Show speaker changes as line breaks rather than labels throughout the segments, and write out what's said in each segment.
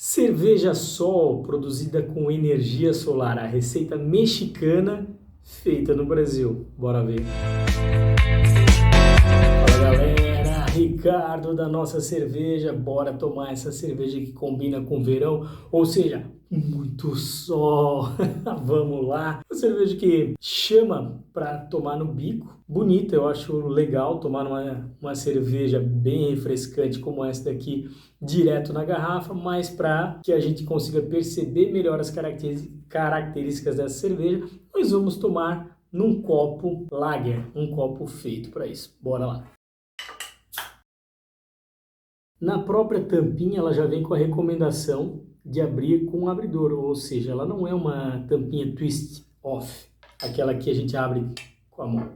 Cerveja Sol, produzida com energia solar, a receita mexicana feita no Brasil. Bora ver. Fala galera, Ricardo da nossa cerveja. Bora tomar essa cerveja que combina com verão, ou seja, muito sol. Vamos lá. Uma cerveja que chama para tomar no bico. Bonita, eu acho legal tomar uma cerveja bem refrescante como essa daqui direto na garrafa, mas para que a gente consiga perceber melhor as características dessa cerveja, nós vamos tomar num copo lager, um copo feito para isso. Bora lá. Na própria tampinha ela já vem com a recomendação de abrir com um abridor, ou seja, ela não é uma tampinha twist off, aquela que a gente abre com a mão.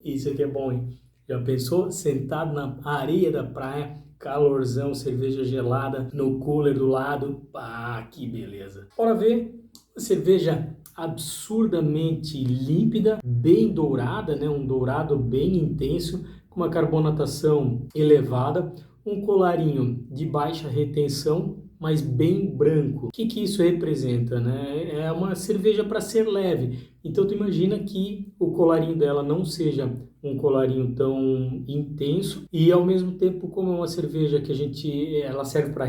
Isso aqui é bom, hein? Já pensou? Sentado na areia da praia, calorzão, cerveja gelada no cooler do lado. Pá, que beleza! Bora ver uma cerveja absurdamente límpida, bem dourada, né? Um dourado bem intenso, com uma carbonatação elevada, um colarinho de baixa retenção, mas bem branco. O que isso representa, né? É uma cerveja para ser leve. Então tu imagina que o colarinho dela não seja um colarinho tão intenso e ao mesmo tempo, como é uma cerveja que ela serve para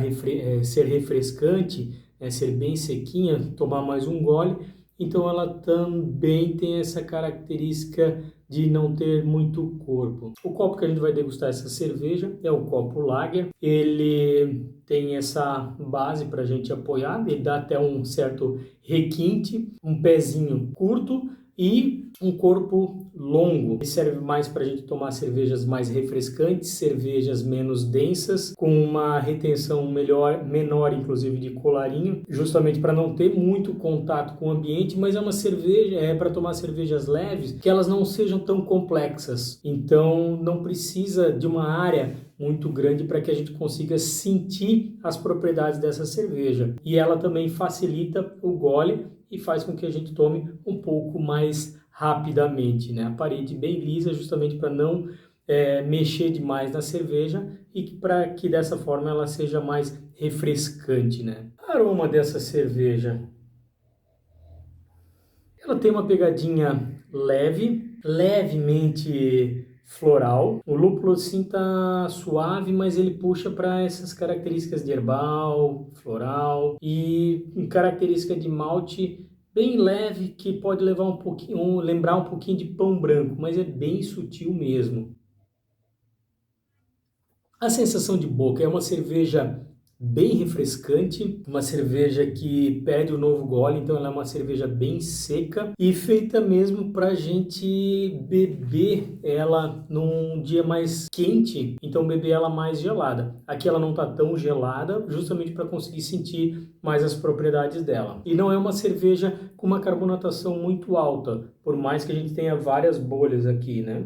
ser refrescante, ser bem sequinha, tomar mais um gole, então ela também tem essa característica de não ter muito corpo. O copo que a gente vai degustar essa cerveja é o copo Lager. Ele tem essa base para a gente apoiar, ele dá até um certo requinte, um pezinho curto e um corpo longo. Ele serve mais para a gente tomar cervejas mais refrescantes, cervejas menos densas, com uma retenção menor inclusive de colarinho, justamente para não ter muito contato com o ambiente, mas é uma cerveja, para tomar cervejas leves, que elas não sejam tão complexas. Então não precisa de uma área muito grande para que a gente consiga sentir as propriedades dessa cerveja. E ela também facilita o gole e faz com que a gente tome um pouco mais rapidamente, né? A parede bem lisa, justamente para não mexer demais na cerveja e para que dessa forma ela seja mais refrescante, né? O aroma dessa cerveja, ela tem uma pegadinha leve, levemente floral. O lúpulo assim tá suave, mas ele puxa para essas características de herbal, floral e característica de malte bem leve que pode levar um pouquinho, lembrar um pouquinho de pão branco, mas é bem sutil mesmo. A sensação de boca é uma cerveja bem refrescante, uma cerveja que pede o novo gole, então ela é uma cerveja bem seca e feita mesmo para a gente beber ela num dia mais quente, então beber ela mais gelada. Aqui ela não está tão gelada, justamente para conseguir sentir mais as propriedades dela. E não é uma cerveja com uma carbonatação muito alta, por mais que a gente tenha várias bolhas aqui, né?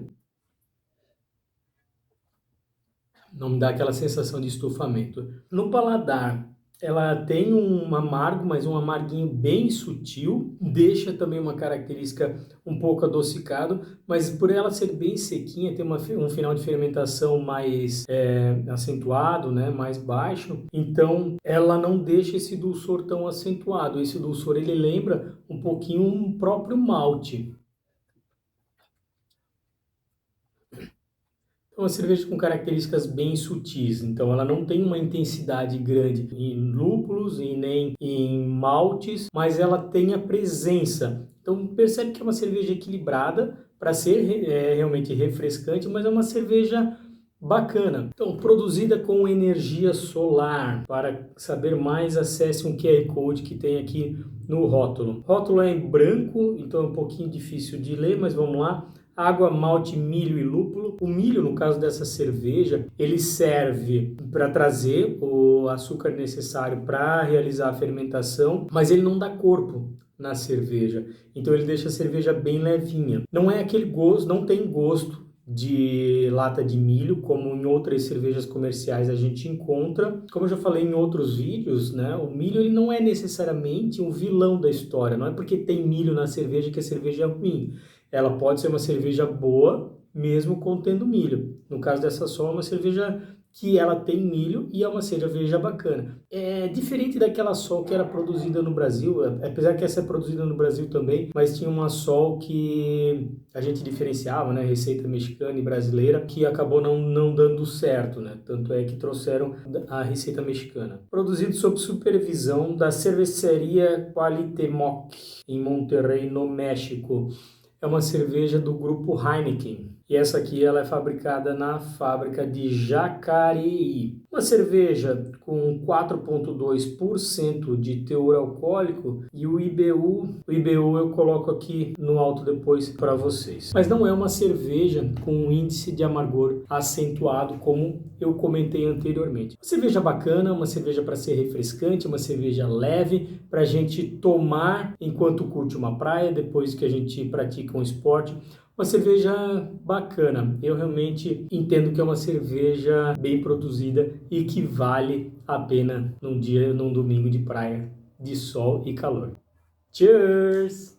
Não me dá aquela sensação de estufamento. No paladar, ela tem um amargo, mas um amarguinho bem sutil, deixa também uma característica um pouco adocicado, mas por ela ser bem sequinha, tem um final de fermentação mais acentuado, né, mais baixo, então ela não deixa esse dulçor tão acentuado. Esse dulçor ele lembra um pouquinho o próprio malte. É uma cerveja com características bem sutis, então ela não tem uma intensidade grande em lúpulos e nem em maltes, mas ela tem a presença. Então percebe que é uma cerveja equilibrada para ser realmente refrescante, mas é uma cerveja bacana. Então, produzida com energia solar. Para saber mais, acesse um QR Code que tem aqui no rótulo. O rótulo é em branco, então é um pouquinho difícil de ler, mas vamos lá. Água, malte, milho e lúpulo. O milho, no caso dessa cerveja, ele serve para trazer o açúcar necessário para realizar a fermentação, mas ele não dá corpo na cerveja. Então ele deixa a cerveja bem levinha. Não é aquele gosto, não tem gosto de lata de milho, como em outras cervejas comerciais a gente encontra. Como eu já falei em outros vídeos, né, o milho ele não é necessariamente um vilão da história, não é porque tem milho na cerveja que a cerveja é ruim. Ela pode ser uma cerveja boa, mesmo contendo milho. No caso dessa só, é uma cerveja que ela tem milho e é uma cerveja bacana. É diferente daquela Sol que era produzida no Brasil, apesar que essa é produzida no Brasil também, mas tinha uma Sol que a gente diferenciava, né, receita mexicana e brasileira, que acabou não dando certo, né? Tanto é que trouxeram a receita mexicana. Produzido sob supervisão da cerveceria Qualitemoc, em Monterrey, no México. É uma cerveja do grupo Heineken. E essa aqui ela é fabricada na fábrica de Jacareí. Uma cerveja com 4,2% de teor alcoólico e o IBU eu coloco aqui no alto depois para vocês. Mas não é uma cerveja com um índice de amargor acentuado como eu comentei anteriormente. Uma cerveja bacana, uma cerveja para ser refrescante, uma cerveja leve para a gente tomar enquanto curte uma praia, depois que a gente pratica um esporte. Uma cerveja bacana, eu realmente entendo que é uma cerveja bem produzida e que vale a pena num domingo de praia, de sol e calor. Cheers!